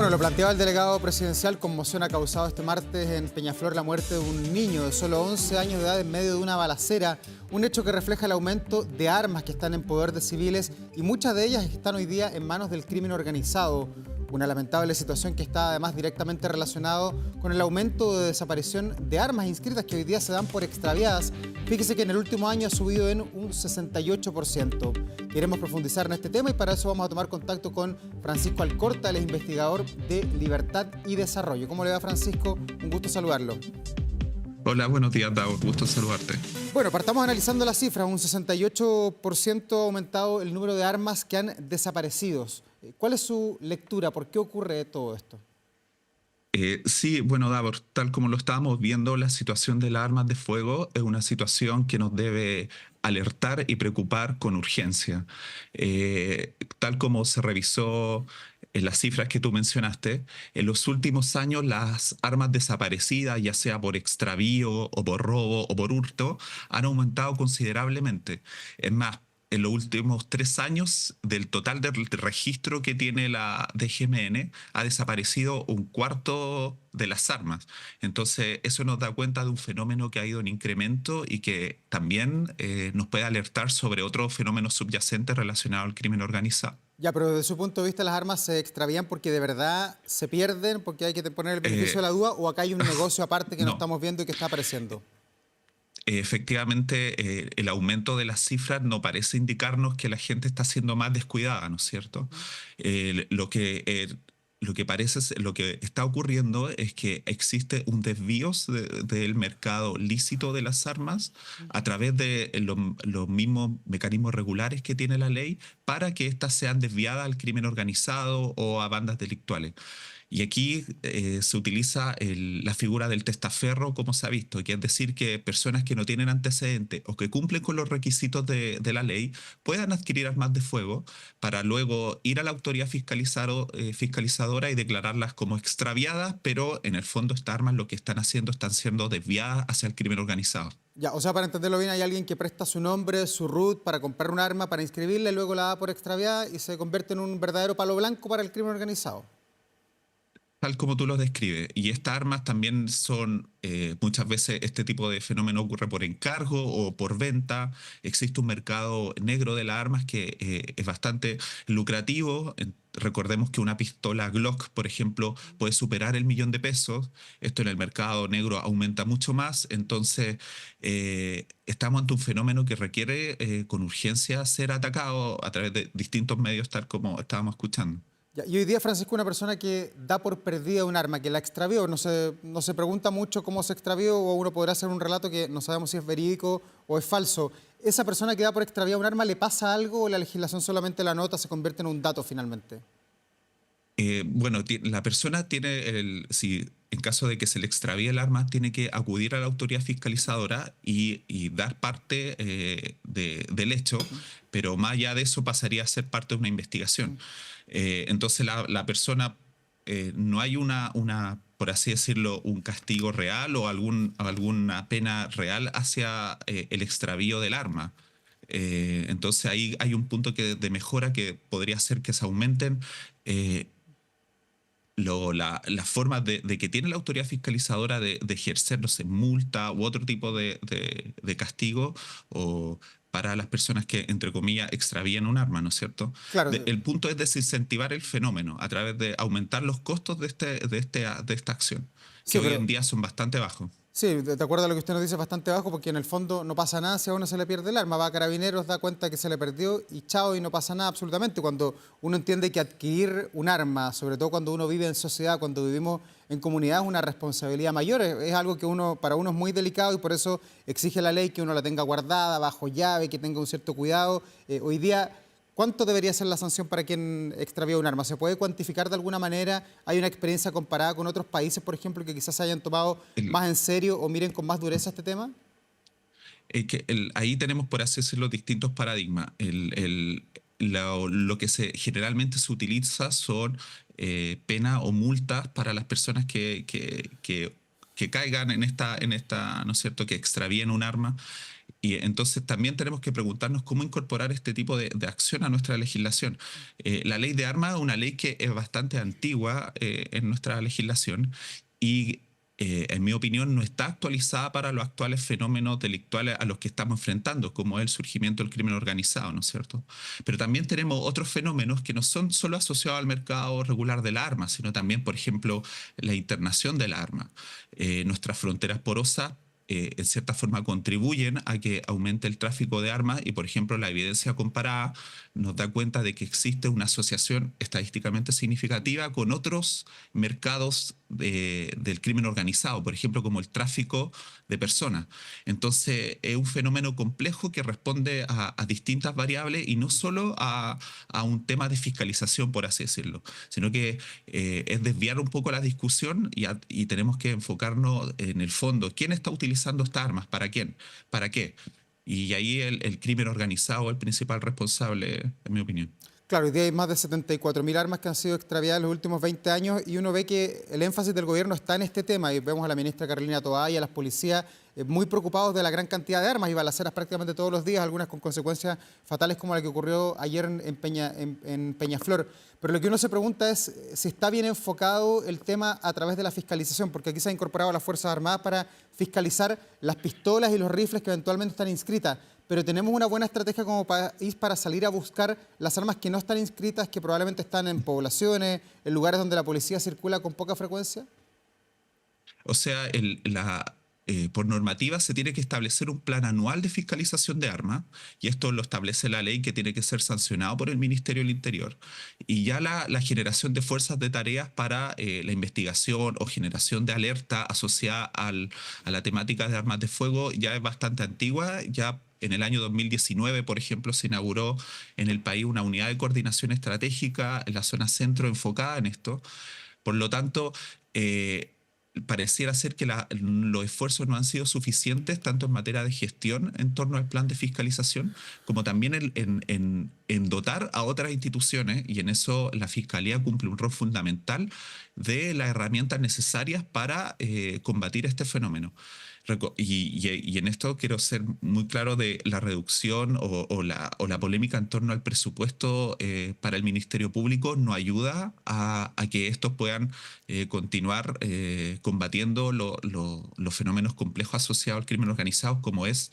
Bueno, lo planteaba el delegado presidencial. Conmoción ha causado este martes en Peñaflor la muerte de un niño de solo 11 años de edad en medio de una balacera. Un hecho que refleja el aumento de armas que están en poder de civiles y muchas de ellas están hoy día en manos del crimen organizado. Una lamentable situación que está además directamente relacionado con el aumento de desaparición de armas inscritas que hoy día se dan por extraviadas. Fíjese que en el último año ha subido en un 68%. Queremos profundizar en este tema y para eso vamos a tomar contacto con Francisco Alcorta, él es investigador de Libertad y Desarrollo. ¿Cómo le va, Francisco? Un gusto saludarlo. Hola, buenos días, Davor. Gusto saludarte. Bueno, partamos analizando las cifras. Un 68% ha aumentado el número de armas que han desaparecido. ¿Cuál es su lectura? ¿Por qué ocurre todo esto? Sí, bueno, Davor, tal como lo estábamos viendo, la situación de las armas de fuego es una situación que nos debe alertar y preocupar con urgencia. Tal como se revisó en las cifras que tú mencionaste, en los últimos años las armas desaparecidas, ya sea por extravío o por robo o por hurto, han aumentado considerablemente. Es más, en los últimos 3 años, del total del registro que tiene la DGMN, ha desaparecido un cuarto de las armas. Entonces, eso nos da cuenta de un fenómeno que ha ido en incremento y que también nos puede alertar sobre otros fenómenos subyacentes relacionados al crimen organizado. Ya, pero desde su punto de vista las armas se extravían porque de verdad se pierden, porque hay que poner el beneficio de Eh, la duda, o acá hay un negocio aparte que no no. estamos viendo y que está apareciendo. Efectivamente, el aumento de las cifras no parece indicarnos que la gente está siendo más descuidada, ¿no es cierto? Lo que parece, lo que está ocurriendo es que existe un desvío del mercado lícito de las armas a través de los mismos mecanismos regulares que tiene la ley para que éstas sean desviadas al crimen organizado o a bandas delictuales. Y aquí se utiliza la figura del testaferro, como se ha visto, que es decir, que personas que no tienen antecedentes o que cumplen con los requisitos de la ley puedan adquirir armas de fuego para luego ir a la autoridad fiscalizadora y declararlas como extraviadas, pero en el fondo estas armas lo que están haciendo están siendo desviadas hacia el crimen organizado. Ya, o sea, para entenderlo bien, hay alguien que presta su nombre, su RUT para comprar un arma, para inscribirla y luego la da por extraviada y se convierte en un verdadero palo blanco para el crimen organizado. Tal como tú lo describes. Y estas armas también son, muchas veces este tipo de fenómeno ocurre por encargo o por venta. Existe un mercado negro de las armas que es bastante lucrativo. Recordemos que una pistola Glock, por ejemplo, puede superar el 1.000.000 de pesos. Esto en el mercado negro aumenta mucho más. Entonces, estamos ante un fenómeno que requiere con urgencia ser atacado a través de distintos medios, tal como estábamos escuchando. Ya, y hoy día, Francisco, una persona que da por perdida un arma, que la extravió, no se pregunta mucho cómo se extravió o uno podrá hacer un relato que no sabemos si es verídico o es falso. ¿Esa persona que da por extraviada un arma le pasa algo o la legislación solamente la nota, se convierte en un dato finalmente? Bueno, la persona tiene si en caso de que se le extravíe el arma, tiene que acudir a la autoridad fiscalizadora y dar parte del hecho, pero más allá de eso pasaría a ser parte de una investigación. Entonces la persona, no hay por así decirlo, un castigo real o alguna pena real hacia el extravío del arma. Entonces ahí hay un punto de mejora que podría ser que se aumenten las formas de que tiene la autoridad fiscalizadora de ejercer, no sé, multa u otro tipo de castigo o para las personas que, entre comillas, extravían un arma, ¿no es cierto? Claro. El punto es desincentivar el fenómeno a través de aumentar los costos de esta acción, que Sí, hoy en pero día son bastante bajos. sí, de acuerdo a lo que usted nos dice, es bastante bajo porque en el fondo no pasa nada si a uno se le pierde el arma. Va a Carabineros, da cuenta que se le perdió y chao, y no pasa nada absolutamente. Cuando uno entiende que adquirir un arma, sobre todo cuando uno vive en sociedad, cuando vivimos en comunidad, es una responsabilidad mayor. Es algo que para uno es muy delicado y por eso exige la ley que uno la tenga guardada, bajo llave, que tenga un cierto cuidado. Hoy día, ¿cuánto debería ser la sanción para quien extravía un arma? ¿Se puede cuantificar de alguna manera? ¿Hay una experiencia comparada con otros países, por ejemplo, que quizás se hayan tomado El, más en serio o miren con más dureza este tema? ahí tenemos, por así decirlo, distintos paradigmas. Lo que generalmente se utiliza son penas o multas para las personas que que caigan en esta, ¿no es cierto?, que extravíen un arma. Y entonces también tenemos que preguntarnos cómo incorporar este tipo de acción a nuestra legislación. La ley de armas es una ley que es bastante antigua en nuestra legislación y en mi opinión no está actualizada para los actuales fenómenos delictuales a los que estamos enfrentando, como es el surgimiento del crimen organizado, ¿no es cierto? Pero también tenemos otros fenómenos que no son solo asociados al mercado regular del arma, sino también, por ejemplo, la internación del arma. Nuestras fronteras porosas en cierta forma contribuyen a que aumente el tráfico de armas y, por ejemplo, la evidencia comparada nos da cuenta de que existe una asociación estadísticamente significativa con otros mercados del crimen organizado, por ejemplo, como el tráfico de personas. Entonces, es un fenómeno complejo que responde a distintas variables y no solo a un tema de fiscalización, por así decirlo, sino que es desviar un poco la discusión y tenemos que enfocarnos en el fondo. ¿Quién está utilizando estas armas? ¿Para quién? ¿Para qué? Y ahí el crimen organizado es el principal responsable, en mi opinión. Claro, hoy día hay más de 74.000 armas que han sido extraviadas en los últimos 20 años y uno ve que el énfasis del gobierno está en este tema y vemos a la ministra Carolina Toá y a las policías muy preocupados de la gran cantidad de armas y balaceras prácticamente todos los días, algunas con consecuencias fatales como la que ocurrió ayer en Peñaflor. Pero lo que uno se pregunta es si está bien enfocado el tema a través de la fiscalización, porque aquí se ha incorporado a las Fuerzas Armadas para fiscalizar las pistolas y los rifles que eventualmente están inscritas. Pero tenemos una buena estrategia como país para salir a buscar las armas que no están inscritas, que probablemente están en poblaciones, en lugares donde la policía circula con poca frecuencia. O sea, por normativa se tiene que establecer un plan anual de fiscalización de armas y esto lo establece la ley que tiene que ser sancionado por el Ministerio del Interior. Y ya la generación de fuerzas de tareas para la investigación o generación de alerta asociada a la temática de armas de fuego ya es bastante antigua. Ya en el año 2019, por ejemplo, se inauguró en el país una unidad de coordinación estratégica en la zona centro enfocada en esto. Por lo tanto, pareciera ser que los esfuerzos no han sido suficientes, tanto en materia de gestión en torno al plan de fiscalización, como también en dotar a otras instituciones, y en eso la Fiscalía cumple un rol fundamental de las herramientas necesarias para combatir este fenómeno. Y en esto quiero ser muy claro de la reducción o la polémica en torno al presupuesto para el Ministerio Público no ayuda a que estos puedan continuar combatiendo los fenómenos complejos asociados al crimen organizado, como es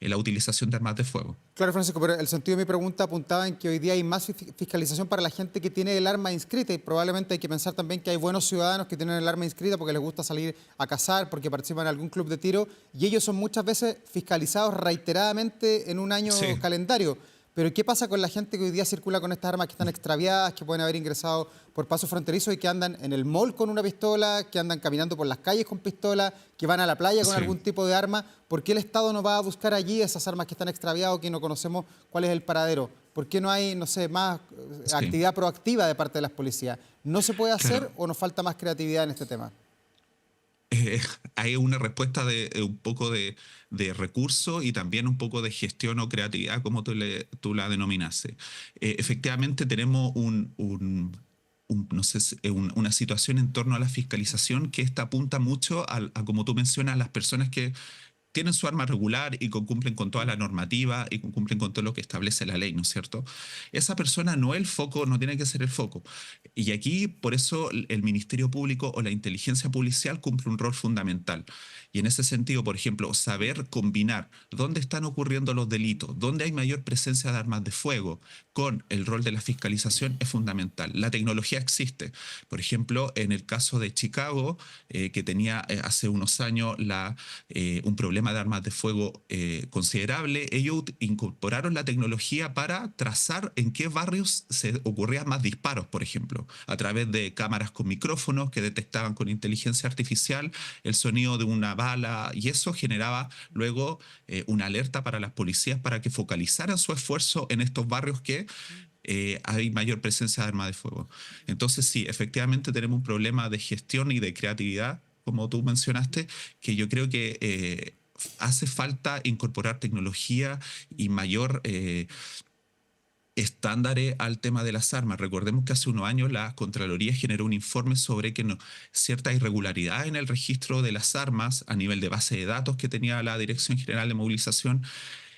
la utilización de armas de fuego. Claro, Francisco, pero el sentido de mi pregunta apuntaba en que hoy día hay más fiscalización para la gente que tiene el arma inscrita y probablemente hay que pensar también que hay buenos ciudadanos que tienen el arma inscrita porque les gusta salir a cazar, porque participan en algún club de tiro y ellos son muchas veces fiscalizados reiteradamente en un año Sí, calendario. Pero ¿qué pasa con la gente que hoy día circula con estas armas que están extraviadas, que pueden haber ingresado por pasos fronterizos y que andan en el mall con una pistola, que andan caminando por las calles con pistola, que van a la playa con sí, algún tipo de arma? ¿Por qué el Estado no va a buscar allí esas armas que están extraviadas o que no conocemos cuál es el paradero? ¿Por qué no hay, no sé, más sí. actividad proactiva de parte de las policías? ¿No se puede hacer Claro. o nos falta más creatividad en este tema? eh, Hay una respuesta de un poco de recurso y también un poco de gestión o creatividad, como tú la denominaste. Efectivamente, tenemos no sé, una situación en torno a la fiscalización que esta apunta mucho como tú mencionas, a las personas que tienen su arma regular y cumplen con toda la normativa y cumplen con todo lo que establece la ley, ¿no es cierto? Esa persona no es el foco, no tiene que ser el foco. Y aquí, por eso, el Ministerio Público o la inteligencia policial cumple un rol fundamental. Y en ese sentido, por ejemplo, saber combinar dónde están ocurriendo los delitos, dónde hay mayor presencia de armas de fuego, con el rol de la fiscalización es fundamental. La tecnología existe. Por ejemplo, en el caso de Chicago, que tenía hace unos años un problema de armas de fuego considerable, ellos incorporaron la tecnología para trazar en qué barrios se ocurrían más disparos, por ejemplo, a través de cámaras con micrófonos que detectaban con inteligencia artificial el sonido de una bala y eso generaba luego una alerta para las policías para que focalizaran su esfuerzo en estos barrios que hay mayor presencia de armas de fuego. Entonces sí, efectivamente tenemos un problema de gestión y de creatividad, como tú mencionaste, que yo creo que hace falta incorporar tecnología y mayor estándares al tema de las armas. Recordemos que hace unos años la Contraloría generó un informe sobre que cierta irregularidad en el registro de las armas a nivel de base de datos que tenía la Dirección General de Movilización,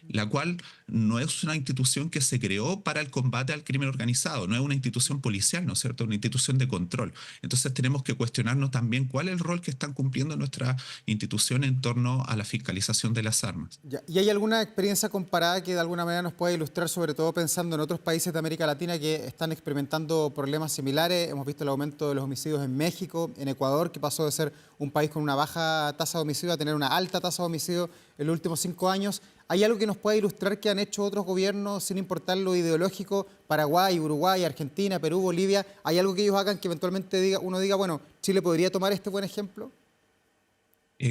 la cual no es una institución que se creó para el combate al crimen organizado, no es una institución policial, ¿no es cierto? Una institución de control. Entonces tenemos que cuestionarnos también cuál es el rol que están cumpliendo nuestras instituciones en torno a la fiscalización de las armas. Ya. ¿Y hay alguna experiencia comparada que de alguna manera nos pueda ilustrar, sobre todo pensando en otros países de América Latina que están experimentando problemas similares? Hemos visto el aumento de los homicidios en México, en Ecuador, que pasó de ser un país con una baja tasa de homicidio a tener una alta tasa de homicidio en los últimos 5 años. ¿Hay algo que nos pueda ilustrar que han hecho otros gobiernos sin importar lo ideológico? Paraguay, Uruguay, Argentina, Perú, Bolivia. ¿Hay algo que ellos hagan que eventualmente uno diga, bueno, Chile podría tomar este buen ejemplo?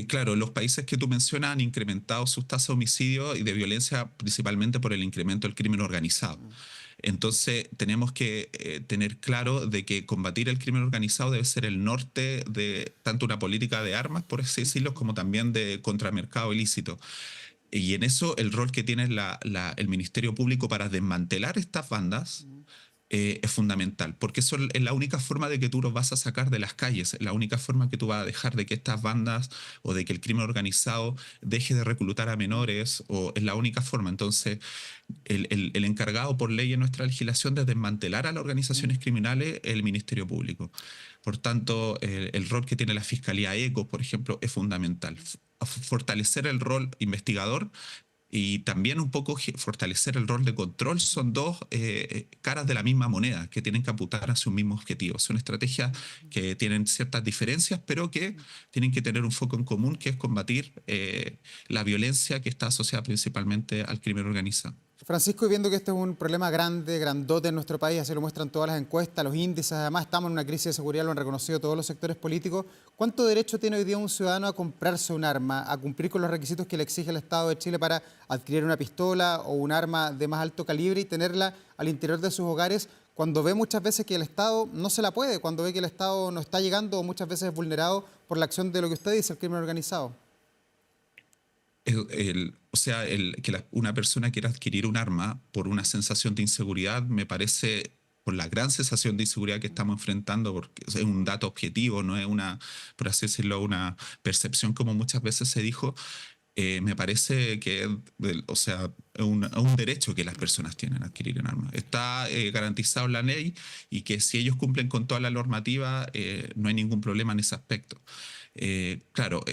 Claro, los países que tú mencionas han incrementado sus tasas de homicidio y de violencia principalmente por el incremento del crimen organizado. Entonces tenemos que tener claro de que combatir el crimen organizado debe ser el norte de tanto una política de armas, por así decirlo, como también de contramercado ilícito. Y en eso el rol que tiene el Ministerio Público para desmantelar estas bandas es fundamental, porque eso es la única forma de que tú los vas a sacar de las calles, la única forma que tú vas a dejar de que estas bandas o de que el crimen organizado deje de reclutar a menores, o es la única forma. Entonces, el encargado por ley en nuestra legislación de desmantelar a las organizaciones criminales es el Ministerio Público. Por tanto, el rol que tiene la Fiscalía ECO, por ejemplo, es fundamental. Fortalecer el rol investigador y también un poco fortalecer el rol de control son dos caras de la misma moneda que tienen que apuntar hacia un mismo objetivo. Son estrategias que tienen ciertas diferencias, pero que tienen que tener un foco en común, que es combatir la violencia que está asociada principalmente al crimen organizado. Francisco, y viendo que este es un problema grande, grandote en nuestro país, así lo muestran todas las encuestas, los índices, además estamos en una crisis de seguridad, lo han reconocido todos los sectores políticos, ¿cuánto derecho tiene hoy día un ciudadano a comprarse un arma, a cumplir con los requisitos que le exige el Estado de Chile para adquirir una pistola o un arma de más alto calibre y tenerla al interior de sus hogares, cuando ve muchas veces que el Estado no se la puede, cuando ve que el Estado no está llegando o muchas veces es vulnerado por la acción de lo que usted dice, el crimen organizado? Una persona quiera adquirir un arma por una sensación de inseguridad, me parece, por la gran sensación de inseguridad que estamos enfrentando, porque es un dato objetivo, no es una, por así decirlo, una percepción como muchas veces se dijo, me parece que es un derecho que las personas tienen a adquirir un arma. Está garantizado en la ley y que si ellos cumplen con toda la normativa, no hay ningún problema en ese aspecto. Claro,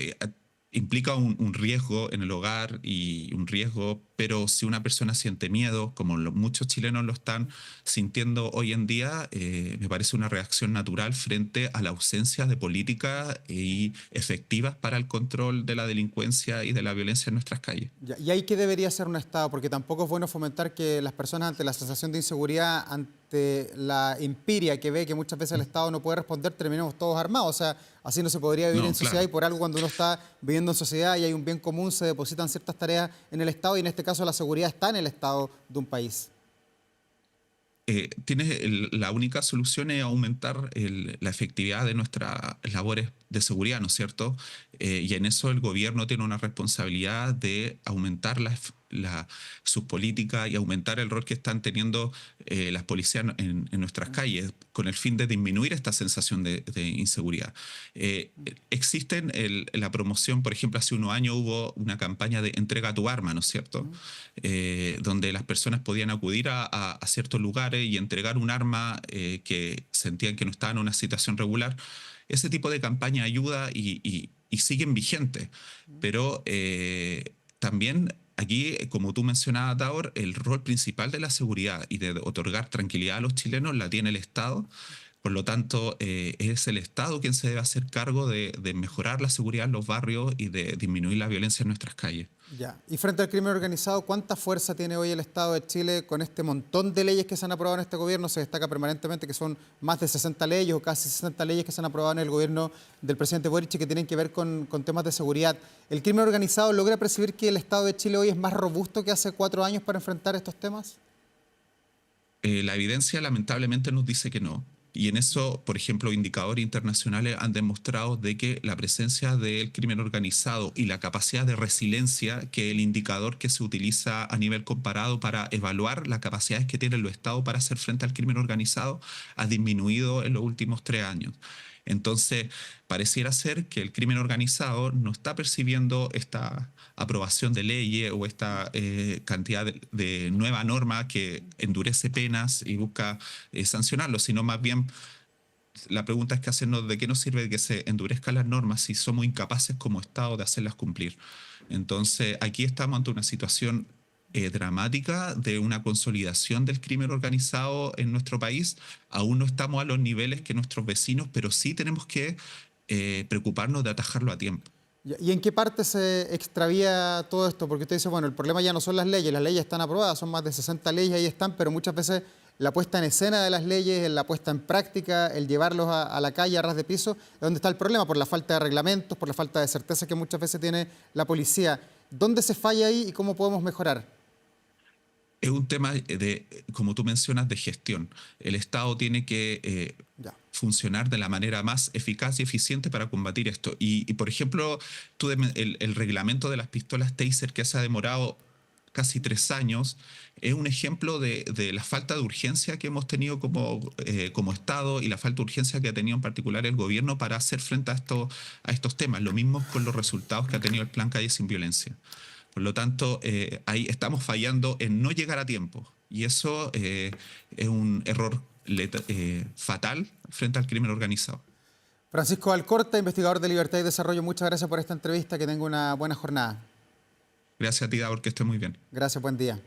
implica un riesgo en el hogar y un riesgo, pero si una persona siente miedo, como muchos chilenos lo están sintiendo hoy en día, me parece una reacción natural frente a la ausencia de políticas y efectivas para el control de la delincuencia y de la violencia en nuestras calles. Ya, ¿y ahí qué debería hacer un Estado? Porque tampoco es bueno fomentar que las personas ante la sensación de inseguridad, ante la empiria que ve que muchas veces el Estado no puede responder, terminemos todos armados. O sea, así no se podría vivir No, en sociedad claro. y por algo cuando uno está viviendo en sociedad y hay un bien común se depositan ciertas tareas en el Estado y en este caso la seguridad está en el Estado de un país. La única solución es aumentar la efectividad de nuestras labores de seguridad, ¿no es cierto? Y en eso el gobierno tiene una responsabilidad de aumentar sus políticas y aumentar el rol que están teniendo las policías en nuestras calles, con el fin de disminuir esta sensación de inseguridad. Existen la promoción, por ejemplo, hace unos años hubo una campaña de entrega tu arma, ¿no es cierto? Donde las personas podían acudir a ciertos lugares y entregar un arma que sentían que no estaban en una situación regular. Ese tipo de campaña ayuda y siguen vigentes, pero también aquí, como tú mencionabas, Taor, el rol principal de la seguridad y de otorgar tranquilidad a los chilenos la tiene el Estado. Por lo tanto, es el Estado quien se debe hacer cargo de mejorar la seguridad en los barrios y de disminuir la violencia en nuestras calles. Ya. Y frente al crimen organizado, ¿cuánta fuerza tiene hoy el Estado de Chile con este montón de leyes que se han aprobado en este gobierno? Se destaca permanentemente que son más de 60 leyes o casi 60 leyes que se han aprobado en el gobierno del presidente Boric y que tienen que ver con temas de seguridad. ¿El crimen organizado logra percibir que el Estado de Chile hoy es más robusto que hace 4 años para enfrentar estos temas? La evidencia lamentablemente nos dice que no. Y en eso, por ejemplo, indicadores internacionales han demostrado de que la presencia del crimen organizado y la capacidad de resiliencia, que es el indicador que se utiliza a nivel comparado para evaluar las capacidades que tienen los estados para hacer frente al crimen organizado, ha disminuido en los últimos 3 años. Entonces, pareciera ser que el crimen organizado no está percibiendo esta aprobación de leyes o esta cantidad de nueva norma que endurece penas y busca sancionarlo, sino más bien la pregunta es que hacernos de qué nos sirve que se endurezcan las normas si somos incapaces como Estado de hacerlas cumplir. Entonces, aquí estamos ante una situación dramática de una consolidación del crimen organizado en nuestro país. Aún no estamos a los niveles que nuestros vecinos, pero sí tenemos que preocuparnos de atajarlo a tiempo. ¿Y en qué parte se extravía todo esto? Porque usted dice, bueno, el problema ya no son las leyes están aprobadas, son más de 60 leyes, ahí están, pero muchas veces la puesta en escena de las leyes, la puesta en práctica, el llevarlos a la calle, a ras de piso, es donde está el problema, por la falta de reglamentos, por la falta de certeza que muchas veces tiene la policía. ¿Dónde se falla ahí y cómo podemos mejorar? Es un tema de, como tú mencionas, de gestión. El Estado tiene que Ya. funcionar de la manera más eficaz y eficiente para combatir esto. Por ejemplo, el reglamento de las pistolas Taser que se ha demorado casi 3 años, es un ejemplo de la falta de urgencia que hemos tenido como Estado y la falta de urgencia que ha tenido en particular el gobierno para hacer frente a estos temas. Lo mismo con los resultados que ha tenido el Plan Calle Sin Violencia. Por lo tanto, ahí estamos fallando en no llegar a tiempo. Y eso es un error fatal frente al crimen organizado. Francisco Alcorta, investigador de Libertad y Desarrollo, muchas gracias por esta entrevista, que tenga una buena jornada. Gracias a ti, Davor, que estés muy bien. Gracias, buen día.